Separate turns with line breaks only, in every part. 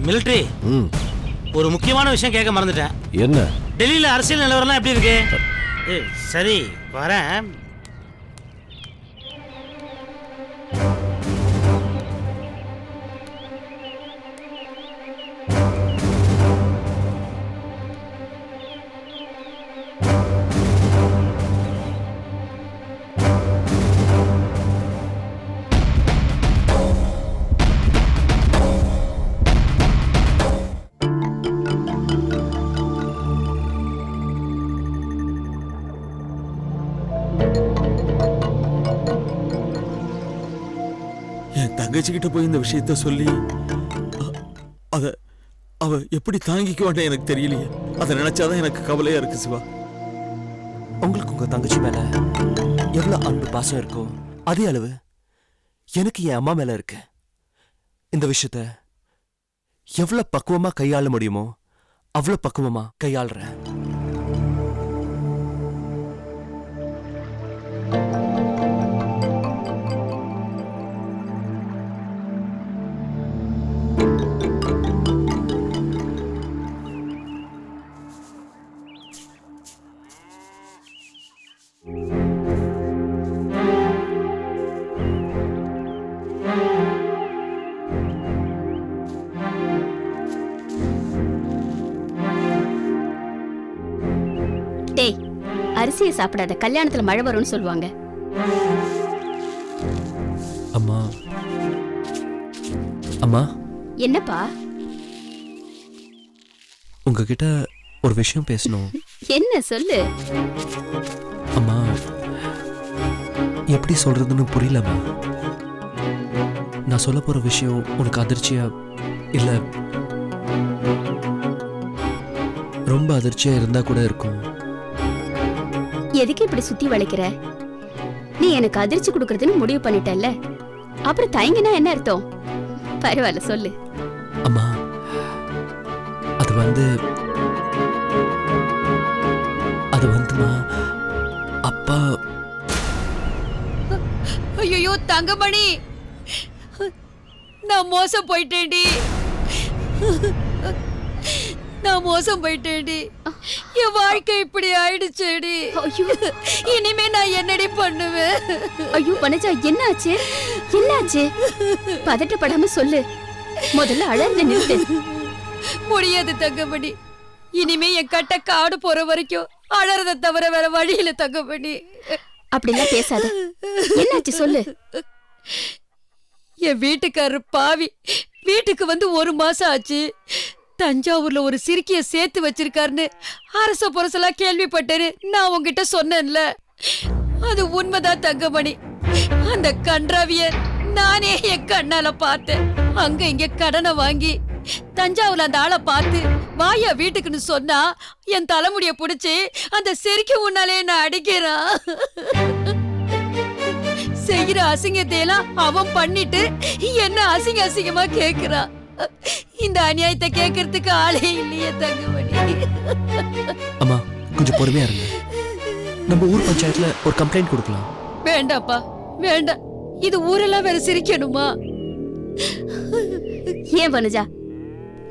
Military ஒரு முக்கியமான விஷயம் கேட்க மறந்துட்டேன்.
என்ன?
டெல்லியில அரசியல் நிலவரம்லாம் எப்படி இருக்கு? சரி வரேன்.
தங்கச்சிக்கிட்ட போய் இந்த விஷயத்த சொல்லி அவ எப்படி தாங்கிக்குவான்னு எனக்கு தெரியலையே. அதை நினைச்சாதான் எனக்கு கவலையா இருக்கு சிவா.
உங்களுக்கு உங்க தங்கச்சி மேல எவ்வளவு அன்பு பாசம் இருக்கோ அதே அளவு எனக்கு என் அம்மா மேல இருக்கு. இந்த விஷயத்த எவ்வளவு பக்குவமா கையாள முடியுமோ அவ்வளவு பக்குவமா கையாளுறேன்.
டேய், அரிசியை சாப்பிடாத, கல்யாணத்துல மழை வரும்னு சொல்லுவாங்க.
அம்மா அம்மா.
என்னப்பா?
உங்ககிட்ட ஒரு விஷயம் பேசணும்.
என்ன சொல்லு.
அம்மா, எப்படி சொல்றதுன்னு புரியலம்மா. நான் சொல்ல போற விஷயம் உனக்கு அதிர்ச்சியா இல்ல ரொம்ப அதிர்ச்சியா இருந்தா கூட இருக்கும்.
எதுக்கு இப்படி சுத்தி வளைக்கிற? நீ எனக்கு அதிர்ச்சி கொடுக்கறதுன்னு முடிவு பண்ணிட்டல்ல, அப்புறம் தயங்கினா என்ன அர்த்தம்? பரவாயில்ல சொல்லு.
அம்மா, அது வந்துமா அப்பா.
ஐயோ தங்கமணி, நான் மோசம் போயிட்டேன்டி. நான் மோசம் போயிட்டேன்டி. என் வாழ்க்கை இப்படி ஆயிடுச்சேடி. இனிமே நான் என்னடி பண்ணுவேன்?
ஐயோ வனஜா, என்னாச்சு? என்னாச்சு? பதட்டப்படாம சொல்லு. முதல்ல அழறத நிறுத்து.
முடியாது தங்கமணி. இனிமே என் கட்ட காடு போற வரைக்கும் அழறத தவிர வேற வழியில தங்கமணி.
அப்படிலாம் பேசாத. என்னாச்சு சொல்லு.
என் வீட்டுக்காரரு பாவி வீட்டுக்கு வந்து 1 மாசம் ஆச்சு. தஞ்சாவூர்ல ஒரு சிறுக்கிய சேர்த்து வச்சிருக்காருன்னு அரச புரசலா கேள்விப்பட்டேன்னு நான் உங்ககிட்ட சொன்னேன்ல. அது உண்மைதான் தங்கமணி. அந்த கன்றாவிய நானே என் கண்ணால பார்த்தேன். அங்க இங்க கடனை வாங்கி தஞ்சாவூர்ல அந்த ஆளை பார்த்து வாயா வீட்டுக்குன்னு சொன்னா என் தலைமுடிய புடிச்சு அந்த சிறுக்கி முன்னாலே நான் அடிக்கிறான். செய்யற அசிங்கத்தையெல்லாம் அவன் பண்ணிட்டு என்ன அசிங்க அசிங்கமா கேக்குறான். இந்த அநியாயத்தை கேட்கறதுக்கு ஆளே இல்லையே தங்கமணி.
அம்மா, கொஞ்சம் பொறுமையா இருங்க. நம்ம ஊர் பஞ்சாயத்துல ஒரு கம்ப்ளைண்ட் கொடுக்கலாம்.
வேண்டாப்பா வேண்டாம். இது ஊரெல்லாம் வேற சிரிக்கணுமா?
ஏன் வனஜா,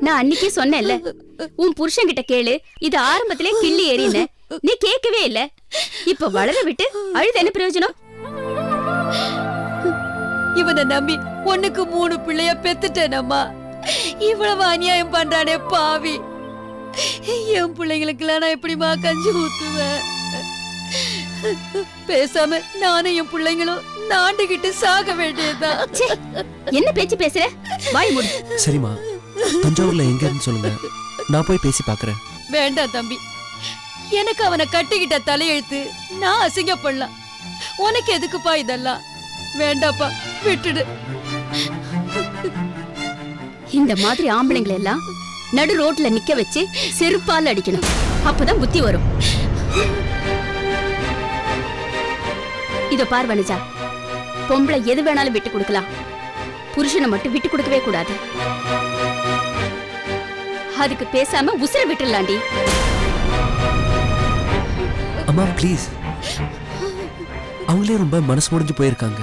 நான் அன்னைக்கே சொன்னேன்ல, உன் புருஷன் கிட்ட கேளு, இது ஆரம்பத்திலே கிள்ளி ஏறின. நீ கேட்கவே இல்ல. இப்ப வளர விட்டு அழுது என்ன பிரயோஜனம்?
இவனை நம்பி 1க்கு 3 பிள்ளைய பெத்துட்டேனம்மா. இவ்வளவு அநியாயம் பண்றானே பாவி. என் பிள்ளைங்களுக்கெல்லாம் நான் எப்படிமா கஞ்சி ஊத்துவேன்? பேசாம நானும் என் பிள்ளைங்களும் நாண்டுகிட்டு சாக வேண்டியதுதான்.
என்ன பேச்சு பேசுற? வாய் மூடு.
சரிம்மா, தஞ்சாவூர்ல எங்கன்னு சொல்லுங்க, நான் போய் பேசி பாக்குறேன்.
வேண்டாம் தம்பி, எனக்கு அவனை கட்டிக்கிட்ட தலையெழுத்து நான் அசிங்கப்படலாம். உனக்கு எதுக்குப்பா இதெல்லாம்? வேண்டாப்பா, விட்டுடு.
இந்த மாதிரி ஆம்பளைங்களை எல்லாம் நடு ரோட்ல நிக்க வச்சு செருப்பால் அடிக்கணும். அப்பதான் புத்தி வரும். இதோ பார் வனஜா, பொம்பளை எது வேணாலும் விட்டு கொடுக்கலாம், புருஷனை மட்டும் விட்டு கொடுக்கவே கூடாது. அதுக்கு பேசாம உசுர விட்டுலாண்டி.
அம்மா ப்ளீஸ், அவங்களே ரொம்ப மனசு முடிஞ்சு போயிருக்காங்க.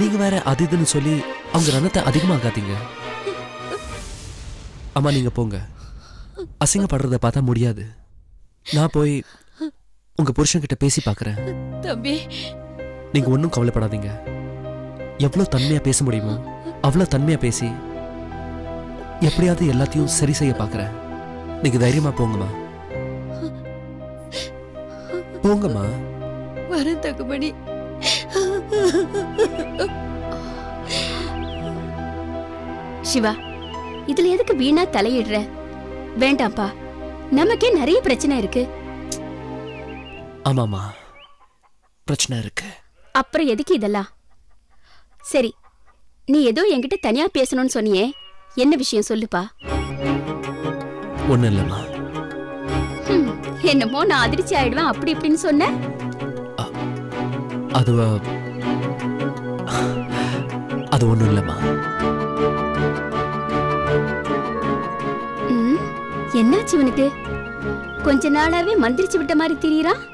நீங்க வேற அது இதுன்னு சொல்லி அவங்க ரணத்தை அதிகமாகாதீங்க. அம்மா நீங்க போங்க. அசிங்கப்படுறத பார்த்தா முடியாது. நான் போய் உங்க புருஷன்கிட்ட பேசி பார்க்கறேன்.
தம்பி,
நீங்க ஒன்றும் கவலைப்படாதீங்க. எவ்வளவு தன்மையா பேச முடியுமோ அவ்வளவு தன்மையா பேசி எப்படியாவது எல்லாத்தையும் சரி செய்ய பார்க்கறேன். நீங்க தைரியமா போங்கம்மா. போங்கம்மா.
வரேன் தங்கமணி.
சிவா, இதுல எதுக்கு வீணா தலையிடுற? வேண்டாம்ப்பா, நமக்கே நிறைய பிரச்சனை இருக்கு.
ஆமாமா, பிரச்சனை இருக்கு.
அப்புறம் எதுக்கு இதெல்லாம்? சரி, நீ ஏதோ என்கிட்ட தனியா பேசணும்னு சொன்னியே, என்ன விஷயம் சொல்லுப்பா.
ஒண்ணு இல்லம்மா.
என்னமோ நான் அதிர்ச்சி ஆயிடுவேன் அப்படி இப்படின்னு சொன்ன.
அது ஒண்ணும் இல்லம்மா.
என்னாச்சு இவனுக்கு? கொஞ்ச நாளாவே மந்திரிச்சு விட்ட மாதிரி திரியறான்.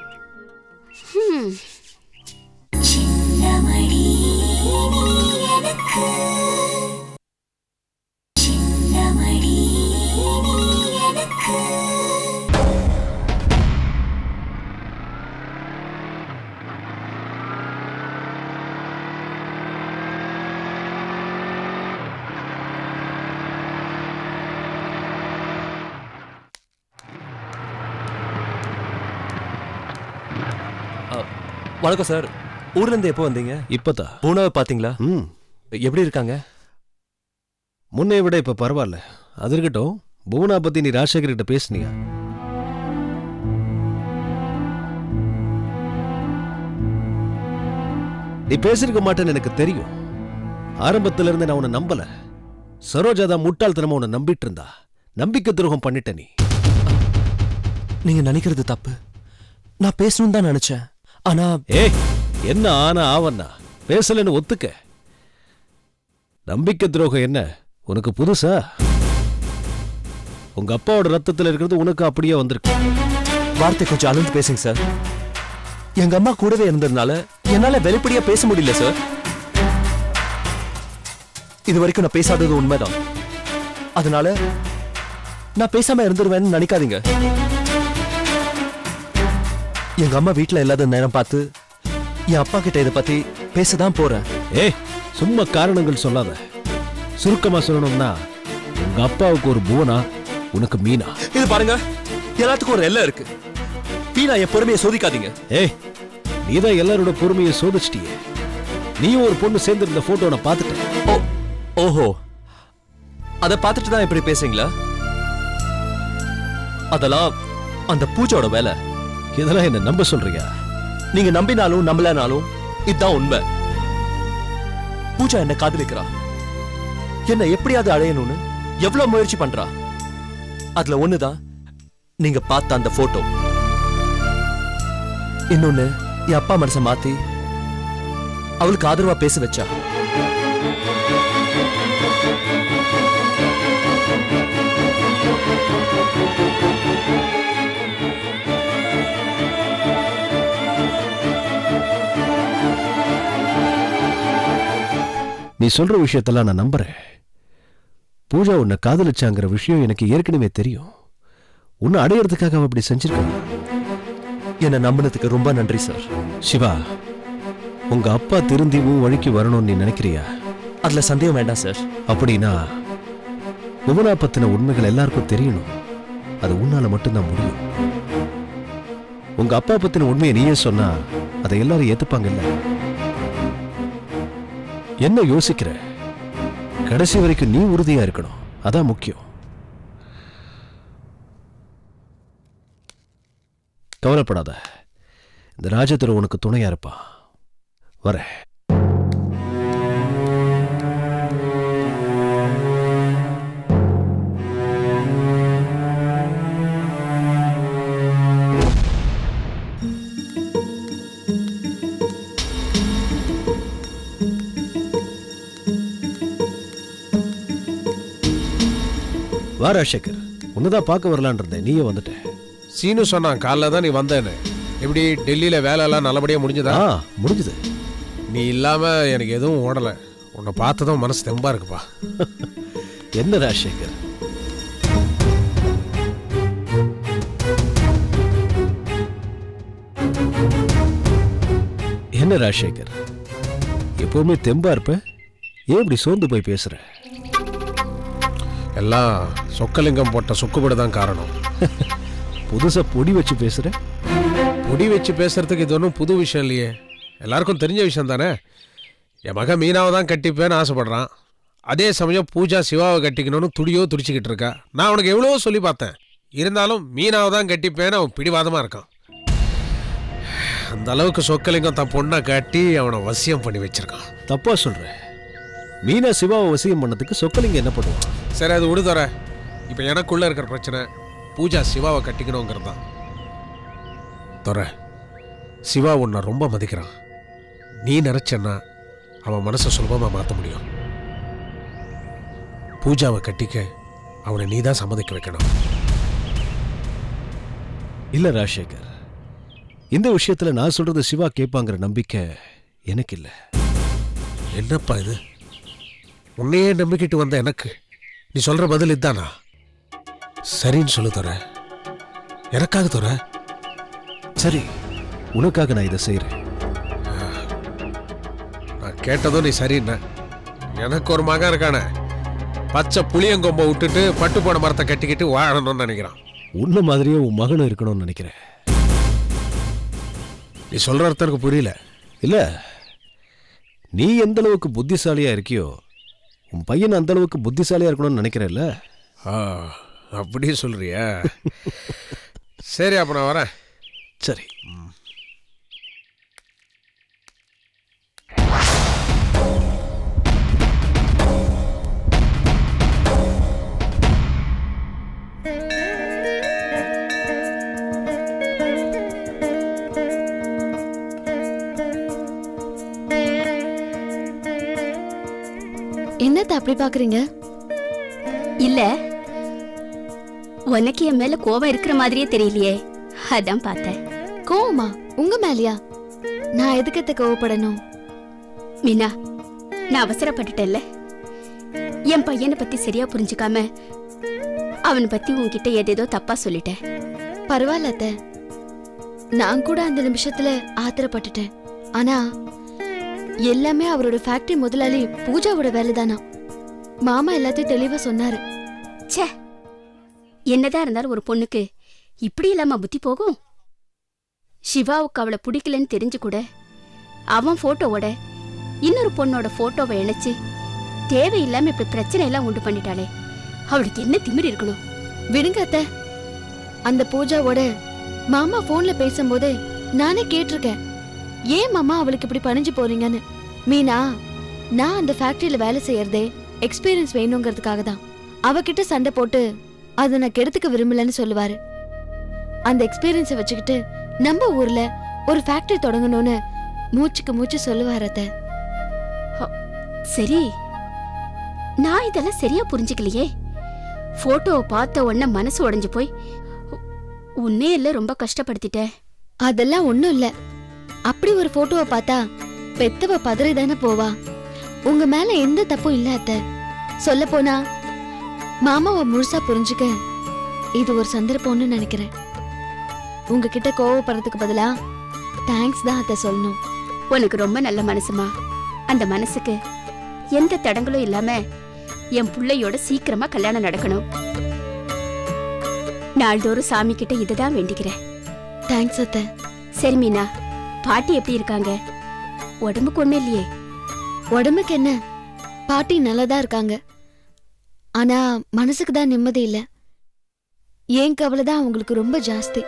வணக்கம் சார். ஊர்ல இருந்து எப்போ வந்தீங்க?
இப்பதான்.
பூனாவை பாத்தீங்களா? எப்படி இருக்காங்க?
முன்னை விட இப்ப பரவாயில்ல. அது இருக்கட்டும், பூனா பத்தி நீ ராஜசேகர் கிட்ட பேசுனியா? நீ பேசிருக்க மாட்டேன்னு எனக்கு தெரியும். ஆரம்பத்துல இருந்து நான் உன்னை நம்பல. சரோஜா தான் முட்டாள்தனமா உன்னை நம்பிட்டு இருந்தா. நம்பிக்கை துரோகம் பண்ணிட்ட நீ.
நீங்க நினைக்கிறது தப்பு. நான் பேசணும்னு தான் நினைச்சேன். ஆனா
என்ன ஆனா ஆவண்ணா? பேசலன்னு ஒத்துக்க. நம்பிக்கை துரோகம் என்ன உனக்கு புதுசா? உங்க அப்பாவோட ரத்தத்துல இருக்கிறது உனக்கு அப்படியே வந்திருக்கு.
வார்த்தை கொஞ்சம் அளந்து பேசுங்க சார். எங்க அம்மா கூடவே இருந்ததுனால என்னால வெளிப்படையா பேச முடியல சார். இது வரைக்கும் நான் பேசாதது உண்மைதான். அதனால நான் பேசாம இருந்துருவேன்னு நினைக்காதீங்க. எங்க அம்மா வீட்டுல இல்லாத நேரம் பார்த்து என் அப்பா கிட்ட இதை பத்தி பேசதான் போறேன்.
சும்மா காரணங்கள் சொல்லாத. சுருக்கமா சொல்லணும்னா உங்க அப்பாவுக்கு ஒரு பூனா, உனக்கு மீனா.
இது பாருங்க, எல்லாத்துக்கும் ஒரு எல்லை இருக்கு. மீனா என் பொறுமையை சோதிக்காதீங்க.
நீதான் எல்லாரோட பொறுமையை சோதிச்சிட்டியே. நீயும் ஒரு பொண்ணு சேர்ந்து இருந்த போட்டோ நான் பார்த்துட்டேன்.
ஓஹோ, அதை பார்த்துட்டு தான் இப்படி பேசுறீங்களா? அதெல்லாம் அந்த பூஜையோட வேலை.
இதெல்லாம் என்ன நம்ப சொல்றீங்க?
நீங்க நம்பினாலும் நம்பலனாலும் இதுதான் உண்மை. பூஜா என்ன காதலிக்கிறா. என்ன எப்படியாவது அடையணும்னு எவ்வளவு முயற்சி பண்றா. அதுல ஒண்ணுதான் நீங்க பார்த்த அந்த போட்டோ. இன்னொன்னு என் அப்பா மனசை மாத்தி அவளுக்கு ஆதரவா பேச வச்சா.
நீ சொல்ற விஷயத்தெல்லாம் நான் நம்புறேன். பூஜா உன்னை காதலிச்சாங்கிற விஷயம் எனக்கு ஏற்கனவே தெரியும். உன்னை அடையிறதுக்காக அவ அப்படி செஞ்சிருக்க.
என்ன நம்பினதுக்கு ரொம்ப நன்றி சார்.
சிவா, உங்க அப்பா திருந்தி உன் வழிக்கு வரணும்னு நீ நினைக்கிறியா?
அதுல சந்தேகம் வேண்டாம் சார்.
அப்படின்னா புவனா பத்தின உண்மைகள் எல்லாருக்கும் தெரியணும். அது உன்னால மட்டும்தான் முடியும். உங்க அப்பா பத்தின உண்மையை நீயே சொன்னா அதை எல்லாரும் ஏத்துப்பாங்கல்ல. என்ன யோசிக்கிற? கடைசி வரைக்கும் நீ உறுதியா இருக்கணும். அதான் முக்கியம். கவலைப்படாத. இந்த ராஜதுரை உனக்கு துணையா இருப்பா. வர வா ராஜசேகர், உன்னதான் பார்க்க வரலான் இருந்தேன். நீயே வந்துட்ட.
சீனு சொன்னான் காலைல தான் நீ வந்தேன்னு. எப்படி டெல்லியில வேலை எல்லாம் நல்லபடியா முடிஞ்சதா?
முடிஞ்சது.
நீ இல்லாம எனக்கு எதுவும் ஓடல. உன்னை பார்த்ததும் மனசு தெம்பா இருக்குப்பா.
என்ன ராஜசேகர், என்ன ராஜசேகர், எப்பவுமே தெம்பா இருப்ப, ஏன் இப்படி சோர்ந்து போய் பேசுற?
எல்லாம் சொக்கலிங்கம் போட்ட சுக்குபடி தான் காரணம்.
புதுசா பொடி வச்சு பேசுற?
பொடி வச்சு பேசுறதுக்கு இது ஒன்றும் புது விஷயம் இல்லையே, எல்லாருக்கும் தெரிஞ்ச விஷயம் தானே. என் மகன் மீனாவை தான் கட்டிப்பேன்னு ஆசைப்படுறான். அதே சமயம் பூஜா சிவாவை கட்டிக்கணும்னு துடிச்சிக்கிட்டு இருக்கா. நான் அவனுக்கு எவ்வளவோ சொல்லி பார்த்தேன், இருந்தாலும் மீனாவை தான் கட்டிப்பேன்னு அவன் பிடிவாதமாக இருக்கான். அந்த அளவுக்கு சொக்கலிங்கம் தன் பொண்ணை காட்டி அவனை வசியம் பண்ணி வச்சிருக்கான்.
தப்பா சொல்ற. மீனா சிவாவை வசியம் பண்ணதுக்கு சொக்கலிங்க என்ன பண்ணுவான்?
சரி, அது விடுதர. இப்போ எனக்குள்ள இருக்கிற பிரச்சனை பூஜா சிவாவை கட்டிக்கணுங்கிறது தான். தோற, சிவா உன்னை ரொம்ப மதிக்கிறான். நீ நினைச்சன்னா அவன் மனசை சுலபமாக மாற்ற முடியும். பூஜாவை கட்டிக்க அவனை நீ தான் சம்மதிக்க வைக்கணும்.
இல்ல ராஜசேகர், இந்த விஷயத்துல நான் சொல்றது சிவா கேட்பாங்கிற நம்பிக்கை எனக்கு இல்ல.
என்னப்பா இது, உன்னையே நம்பிக்கிட்டு வந்த எனக்கு நீ சொல்ற பதில் இதுதானா? சரின்னு சொல்லு தோற, எனக்காக தோற.
சரி, உனக்காக நான் இதை செய்யறேன்.
நான் கேட்டதும் நீ சரின்ன. எனக்கு ஒரு மகன் இருக்கானே, பச்சை புளியங்கொம்பை விட்டுட்டு பட்டு போன மரத்தை கட்டிக்கிட்டு வாழணும்னு நினைக்கிறான்.
உன்ன மாதிரியே உன் மகனும் இருக்கணும்னு நினைக்கிறேன்.
நீ சொல்ற அர்த்தம் எனக்கு புரியல.
இல்ல, நீ எந்த அளவுக்கு புத்திசாலியா இருக்கியோ உன் பையன் அந்த அளவுக்கு புத்திசாலியா இருக்கணும்னு நினைக்கிறேன்ல.
அப்படி சொல்றியா? சரி, அப்ப நான் வரேன்.
சரி.
என்னத்த அப்படி பாக்குறீங்க?
இல்ல, உனக்கு என் மேல கோவம் இருக்கிற மாதிரியே தெரியலையே, அதான் பார்த்தேன்.
கோவமா? உங்க மேலயா? நான் எதுக்கத்த கோவப்படணும்?
மீனா, நான் அவசரப்பட்டுட்டேன்ல. என் பையனை பத்தி சரியா புரிஞ்சுக்காம அவனை பத்தி உன்கிட்ட ஏதேதோ தப்பா சொல்லிட்டேன்.
பரவாயில்ல அத்த, நான் கூட அந்த நிமிஷத்துல ஆத்திரப்பட்டுட்டேன். ஆனா எல்லாமே அவரோட ஃபேக்டரி முதலாளி பூஜாவோட வேலைதானா. மாமா எல்லாத்தையும் தெளிவா சொன்னாரு.
ச்சே, என்னதான் இருந்தாலும் ஒரு பொண்ணுக்கு இப்படி இல்லாம புத்தி போகும்? சிவாவுக்கு அவளை பிடிக்கலன்னு தெரிஞ்சு கூட அவன் போட்டோவோட இன்னொரு பொண்ணோட போட்டோவை இணைச்சு தேவையில்லாம இப்படி பிரச்சனை எல்லாம் உண்டு பண்ணிட்டாளே, அவளுக்கு என்ன திமிர் இருக்கணும்?
விடுங்க அத்த, அந்த பூஜாவோட மாமா போன்ல பேசும்போது நானே கேட்டிருக்கேன், ஏன் மாமா அவளுக்கு இப்படி பணிஞ்சு போறீங்கன்னு. மீனா, நான் அந்த ஃபேக்டரியில வேலை செய்யறதே எக்ஸ்பீரியன்ஸ் வேணுங்கிறதுக்காக தான். அவகிட்ட சண்டை போட்டு அதை நான் கெடுத்துக்க விரும்பலன்னு சொல்லுவாரு. அந்த எக்ஸ்பீரியன்ஸை வச்சுக்கிட்டு நம்ம ஊர்ல ஒரு ஃபேக்டரி தொடங்கணும்னு மூச்சுக்கு மூச்சு சொல்லுவார் அத்த.
சரி, நான் இதெல்லாம் சரியா புரிஞ்சுக்கலையே. போட்டோவை பார்த்த உடனே மனசு உடைஞ்சு போய் உன்னே இல்ல ரொம்ப கஷ்டப்படுத்திட்டேன்.
அதெல்லாம் ஒண்ணும் இல்ல. அப்படி ஒரு போட்டோவை பார்த்தா பெத்தவ பதறிதானே போவா. உங்க மேல எந்த தப்பும் இல்ல அத்த. சொல்ல போனா மாமாவை முழுசா புரிஞ்சுக்க இது ஒரு சந்தர்ப்பம்னு நினைக்கிறேன். உங்ககிட்ட கோவப்படுறதுக்கு பதிலா தேங்க்ஸ் தான் அத்த சொல்லணும்.
உனக்கு ரொம்ப நல்ல மனசுமா. அந்த மனசுக்கு எந்த தடங்களும் இல்லாம என் பிள்ளையோட சீக்கிரமா கல்யாணம் நடக்கணும். நாள்தோறும் சாமி கிட்ட இதுதான் வேண்டிக்கிறேன்.
தேங்க்ஸ் அத்த.
சரி மீனா, பாட்டி எப்படி இருக்காங்க? உடம்புக்கு ஒண்ணு இல்லையே?
உடம்புக்கு என்ன, பாட்டி நல்லதா இருக்காங்க. ஆனா மனசுக்கு தான் நிம்மதி இல்ல. ஏன் கவலைதான் அவங்களுக்கு ரொம்ப ஜாஸ்தி.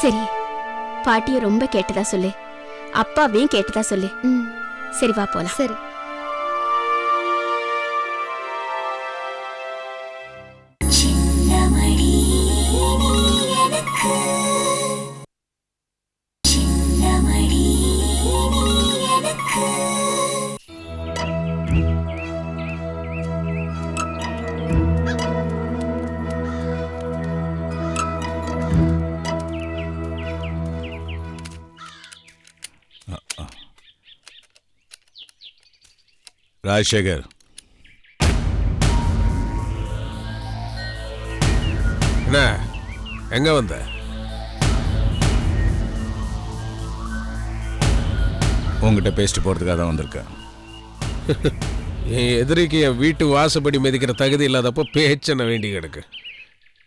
சரி, பாட்டிய ரொம்ப கேட்டதா சொல்லு, அப்பாவையும் கேட்டதா சொல்லு. சரி, வா போலாம்.
சரி.
ராஜசேகர்,
என்ன எங்க வந்த?
உங்ககிட்ட பேசிட்டு போகிறதுக்காக தான் வந்திருக்கேன்.
என் எதிரிக்கு என் வீட்டு வாசப்படி மிதிக்கிற தகுதி இல்லாதப்போ பேச்சனை வேண்டி கிடக்கு.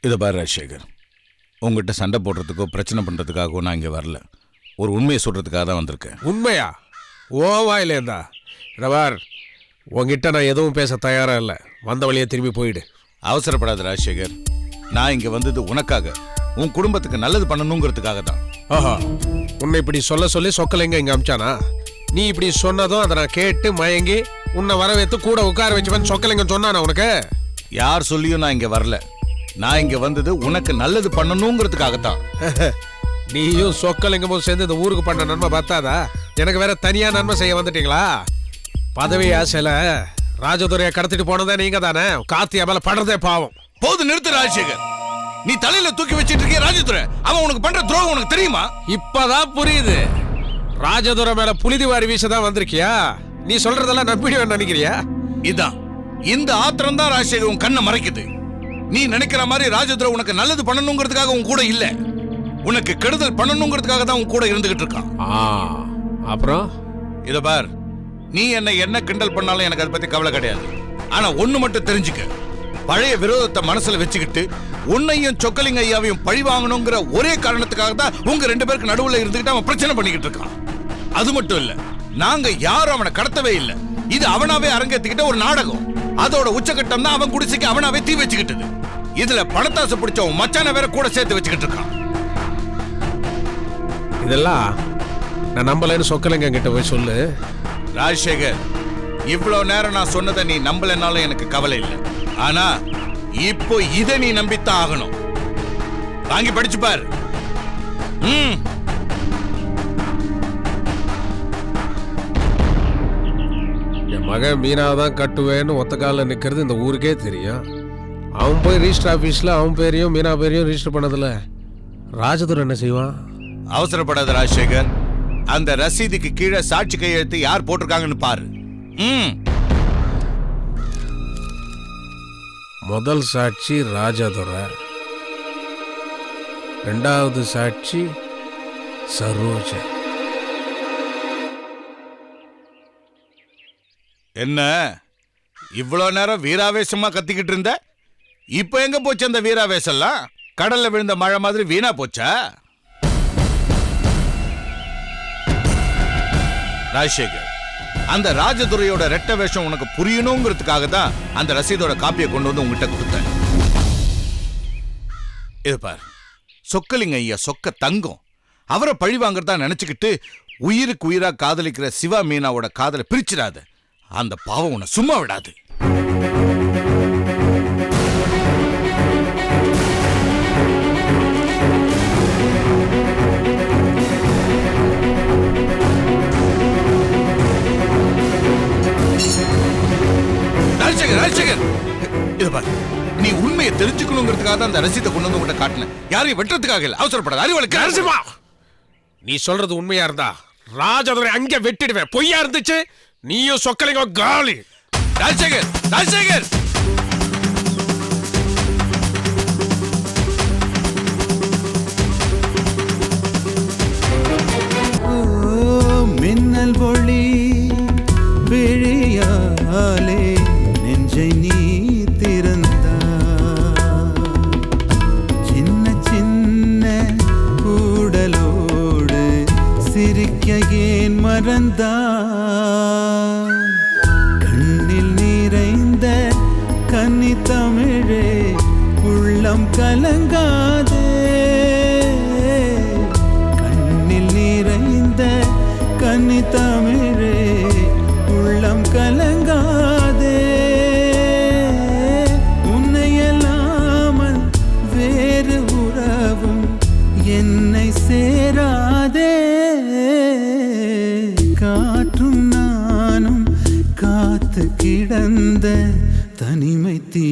இதை பாரு ராஜசேகர், உங்ககிட்ட சண்டை போடுறதுக்கோ பிரச்சனை பண்ணுறதுக்காகவோ நான் இங்கே வரல. ஒரு உண்மையை சொல்கிறதுக்காக தான் வந்திருக்கேன்.
உண்மையா? ஓவாயிலேருந்தா ரவார், உங்ககிட்ட நான் எதுவும் பேச தயாராக இல்லை. வந்த வழியே திரும்பி போயிடு.
அவசரப்படாத ராஜசேகர், நான் இங்கே வந்தது உனக்காக, உன் குடும்பத்துக்கு நல்லது பண்ணணுங்கிறதுக்காக தான்.
ஆஹா, உன்னை இப்படி சொல்லி சொக்கலைங்க இங்கே அமிச்சானா? நீ இப்படி சொன்னதும் அதை நான் கேட்டு மயங்கி உன்னை வரவேற்று கூட உட்கார வச்சுப்பேன்னு சொக்கலைங்க சொன்னானா உனக்கு?
யார் சொல்லியும் நான் இங்கே வரல. நான் இங்கே வந்தது உனக்கு நல்லது பண்ணணுங்கிறதுக்காகத்தான்.
நீயும் சொக்கலிங்கமும் சேர்ந்து இந்த ஊருக்கு பண்ண நன்மை பார்த்தாதா? எனக்கு வேற தனியா நன்மை செய்ய வந்துட்டீங்களா? பதவி ஆசையில ராஜதுரையை கடத்திட்டு போனதே நீங்க தானே. காத்தி மேல படுறதே பாவம்.
போது நிறுத்து ராஜசேகர், நீ தலையில தூக்கி வச்சிட்டு இருக்க ராஜதுரை. அவன் உனக்கு பண்ற துரோகம் உனக்கு தெரியுமா?
இப்பதான் புரியுது. ராஜதுரை மேல புலிதி வாரி வீசதான் வந்திருக்கியா? நீ சொல்றதெல்லாம் நம்பிடுவேன் நினைக்கிறியா?
இதான் இந்த ஆத்திரம் தான் ராஜசேகர் உன் கண்ணை மறைக்குது. நீ நினைக்கிற மாதிரி ராஜதுரை உனக்கு நல்லது பண்ணணுங்கிறதுக்காக உன் கூட இல்ல, உனக்கு கெடுதல் பண்ணணுங்கிறதுக்காக தான் உன் கூட இருந்துகிட்டு இருக்கான்.
அப்புறம்
இத பார், நீ என்ன கிண்டல் பண்ணாலும் எனக்கு அதை பத்தி கவலை கிடையாது. ஆனா ஒண்ணு மட்டும் தெரிஞ்சுக்க, பழைய விரோதத்தை மனசுல வச்சுக்கிட்டு உன்னையும் சொக்கலிங்க ஐயாவையும் பழி வாங்கணுங்கிற ஒரே காரணத்துக்காக தான் உங்க 2 பேருக்கு நடுவுல இருந்துகிட்டு அவன் பிரச்சனை பண்ணிக்கிட்டு இருக்கான். அது மட்டும் இல்ல, நாங்க யாரும் அவனை கடத்தவே இல்லை. இது அவனாவே அரங்கேத்திக்கிட்ட ஒரு நாடகம். அதோட உச்சகட்டம் தான் அவன் குடிசைக்கு அவனாவே தீ வச்சுக்கிட்டது. இதுல பணத்தாசை பிடிச்ச மச்சான வேற கூட சேர்த்து வச்சுக்கிட்டு இருக்கான்.
இதெல்லாம் நான் நம்பலன்னு சொக்கலிங்க கிட்ட போய் சொல்லு.
ராஜசேகர், இவ்வளவு நேரம் நான் சொன்னதை நீ நம்பலனாலும் எனக்கு கவலை இல்லை. ஆனா இப்போ இதை நீ நம்பித்தான் ஆகணும். வாங்கி படிச்சு பாரு.
என் மகன் மீனாவை தான் கட்டுவேன்னு ஒத்த காலில் நிற்கிறது இந்த ஊருக்கே தெரியும். அவன் போய் ரிஜிஸ்டர் ஆஃபீஸில் அவன் பேரையும் மீனா பேரையும் ரிஜிஸ்டர் பண்ணதில்ல. ராஜதுரை என்ன செய்வான்?
அவசரப்படாத ராஜசேகர், அந்த ரசீதுக்கு கீழே சாட்சி கையெழுத்து யார் போட்டிருக்காங்கன்னு பாரு.
முதல் சாட்சி ராஜதுரை, 2வது சாட்சி சரோஜா.
என்ன இவ்வளவு நேரம் வீராவேசமா கத்திக்கிட்டு இருந்த? இப்ப எங்க போச்சு அந்த வீராவேசம்லாம்? கடல்ல விழுந்த மழை மாதிரி வீணா போச்சா? ராஜசேகர், அந்த ராஜதுரையோட ரெட்ட வேஷம் உனக்கு புரியணுங்கிறதுக்காக தான் அந்த ரசீதோட காப்பியை கொண்டு வந்து உங்ககிட்ட கொடுத்தேன். இது பார், சொக்கலிங்க ஐயா சொக்க தங்கம். அவரை பழி வாங்குறதா நினைச்சுக்கிட்டு உயிருக்கு உயிரா காதலிக்கிற சிவா மீனாவோட காதலை பிரிச்சிடாத. அந்த பாவம் உன்னை சும்மா விடாது. ராஜசேகர், இது பாரு, நீ உண்மையை தெரிஞ்சுக்கணுங்கிறதுக்காக தான் அந்த ரசீதை கொண்டு வந்து உங்கள்கிட்ட காட்டினேன். யாரையும் வெட்டுறதுக்காக இல்லை. அவசரப்படாத. அறிவாளுக்கு
நரசிம்மா, நீ சொல்றது உண்மையா இருந்தா ராஜதுரை அங்கே வெட்டிடுவேன். பொய்யா இருந்துச்சு நீயும் சொக்கலிங்க காலி.
ராஜசேகர், ராஜசேகர்,
மின்னல் ஒளி விழியாலே நெஞ்சை நீ திறந்தா, சின்ன சின்ன கூடலோடு சிரிக்க ஏன் மறந்தா, கண்ணில் நிறைந்த கன்னி தமிழே உள்ளம் கலங்காதே, கண்ணில் நிறைந்த கன்னி தமிழே உள்ளம் கலங்காதே, உன்னையல்லாமல் வேறு உறவும் என்னை சேராதே, காற்றும் நானும் காத்து கிடந்த தனிமை தீ